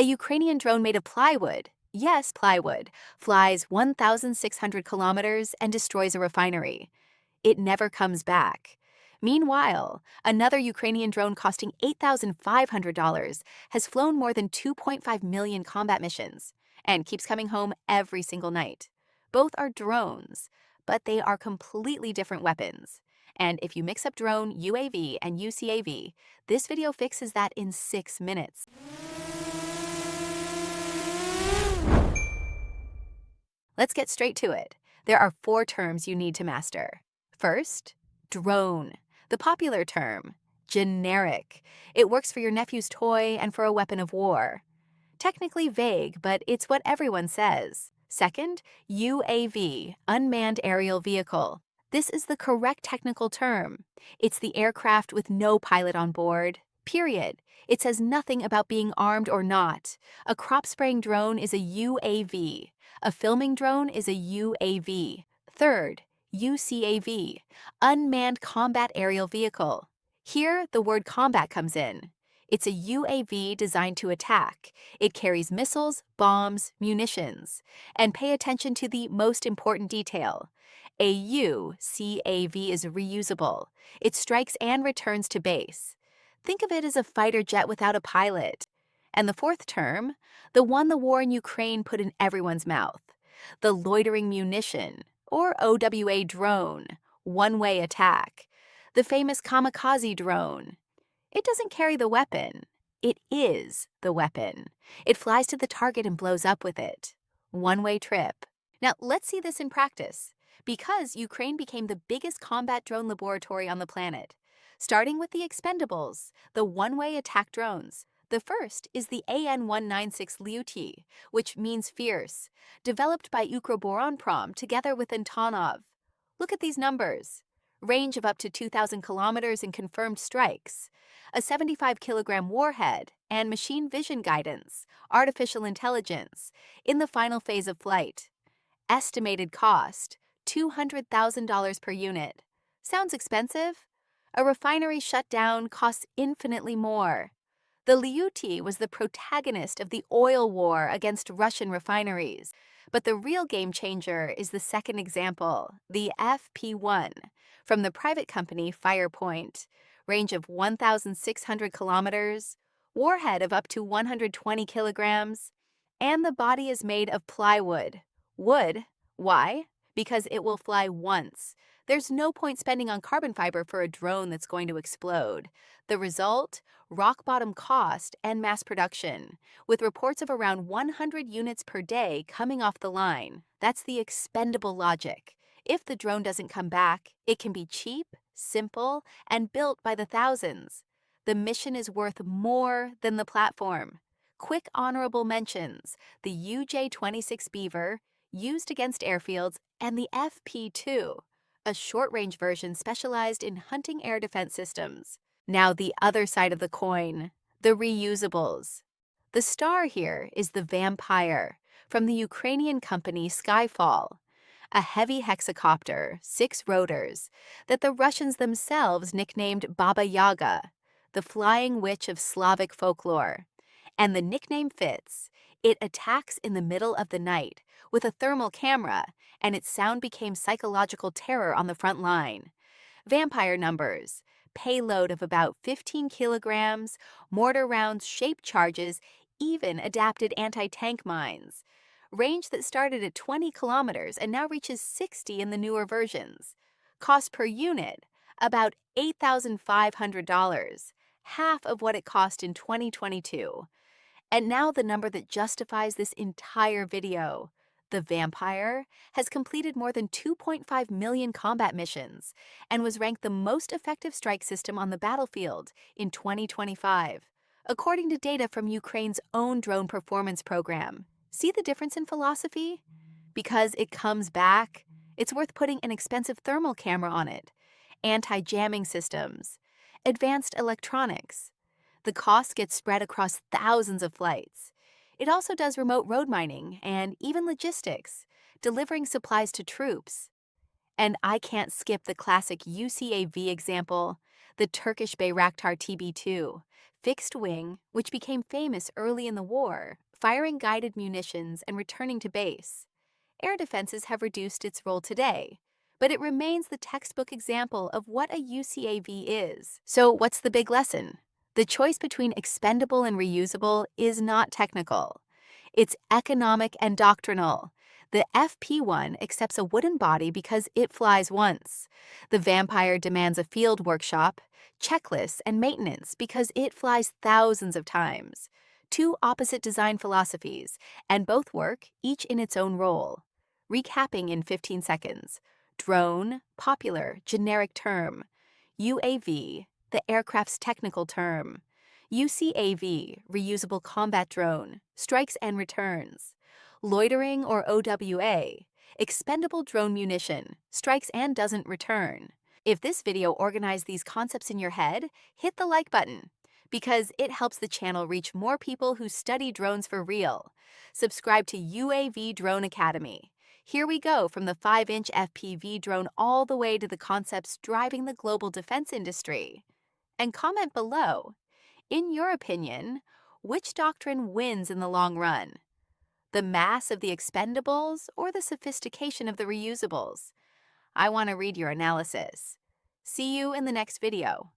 A Ukrainian drone made of plywood, yes, plywood, flies 1,600 kilometers and destroys a refinery. It never comes back. Meanwhile, another Ukrainian drone costing $8,500 has flown more than 2.5 million combat missions and keeps coming home every single night. Both are drones, but they are completely different weapons. And if you mix up drone, UAV, and UCAV, this video fixes that in 6 minutes. Let's get straight to it. There are 4 terms you need to master. First, drone, the popular term. Generic. It works for your nephew's toy and for a weapon of war. Technically vague, but it's what everyone says. Second, UAV, unmanned aerial vehicle. This is the correct technical term. It's the aircraft with no pilot on board. Period. It says nothing about being armed or not. A crop spraying drone is a UAV. A filming drone is a UAV. Third, UCAV, unmanned combat aerial vehicle. Here, the word combat comes in. It's a UAV designed to attack. It carries missiles, bombs, munitions. And pay attention to the most important detail. A UCAV is reusable. It strikes and returns to base. Think of it as a fighter jet without a pilot. And the fourth term, the one the war in Ukraine put in everyone's mouth, the loiteringmunition, or OWA drone, one-way attack, the famous kamikaze drone. It doesn't carry the weapon. It is the weapon. It flies to the target and blows up with it. One-way trip. Now, let's see this in practice, because Ukraine became the biggest combat drone laboratory on the planet, starting with the expendables, the one-way attack drones. The first is the AN-196 Liutyi, which means fierce, developed by Ukroboronprom together with Antonov. Look at these numbers. Range of up to 2,000 kilometers in confirmed strikes, a 75-kilogram warhead, and machine vision guidance, artificial intelligence, in the final phase of flight. Estimated cost, $200,000 per unit. Sounds expensive? A refinery shutdown costs infinitely more. The Liutyi was the protagonist of the oil war against Russian refineries. But the real game changer is the second example, the FP1, from the private company Firepoint. Range of 1,600 kilometers, warhead of up to 120 kilograms, and the body is made of plywood. Wood. Why? Because it will fly once. There's no point spending on carbon fiber for a drone that's going to explode. The result? Rock-bottom cost and mass production, with reports of around 100 units per day coming off the line. That's the expendable logic. If the drone doesn't come back, it can be cheap, simple, and built by the thousands. The mission is worth more than the platform. Quick honorable mentions: the UJ-26 Beaver, used against airfields, and the FP2, a short-range version specialized in hunting air defense systems. Now the other side of the coin, the reusables. The star here is the Vampire, from the Ukrainian company Skyfall, a heavy hexacopter, 6 rotors, that the Russians themselves nicknamed Baba Yaga, the flying witch of Slavic folklore. And the nickname fits. It attacks in the middle of the night with a thermal camera, and its sound became psychological terror on the front line. Vampire numbers: payload of about 15 kilograms, mortar rounds, shaped charges, even adapted anti-tank mines. Range that started at 20 kilometers and now reaches 60 in the newer versions. Cost per unit, about $8,500, half of what it cost in 2022. And now the number that justifies this entire video. The Vampire has completed more than 2.5 million combat missions and was ranked the most effective strike system on the battlefield in 2025, according to data from Ukraine's own drone performance program. See the difference in philosophy? Because it comes back, it's worth putting an expensive thermal camera on it, anti-jamming systems, advanced electronics. The cost gets spread across thousands of flights. It also does remote road mining and even logistics, delivering supplies to troops. And I can't skip the classic UCAV example, the Turkish Bayraktar TB2, Fixed wing, which became famous early in the war, firing guided munitions and returning to base. Air defenses have reduced its role today, but it remains the textbook example of what a UCAV is. So what's the big lesson? The choice between expendable and reusable is not technical. It's economic and doctrinal. The FP1 accepts a wooden body because it flies once. The Vampire demands a field workshop, checklists, and maintenance because it flies thousands of times. Two opposite design philosophies, and both work, each in its own role. Recapping in 15 seconds. Drone, popular, generic term. UAV, the aircraft's technical term. UCAV, reusable combat drone, strikes and returns. Loitering or OWA, expendable drone munition, strikes and doesn't return. If this video organized these concepts in your head, hit the like button, because it helps the channel reach more people who study drones for real. Subscribe to UAV Drone Academy. Here we go from the 5-inch FPV drone all the way to the concepts driving the global defense industry. And comment below, in your opinion, which doctrine wins in the long run? The mass of the expendables or the sophistication of the reusables? I want to read your analysis. See you in the next video.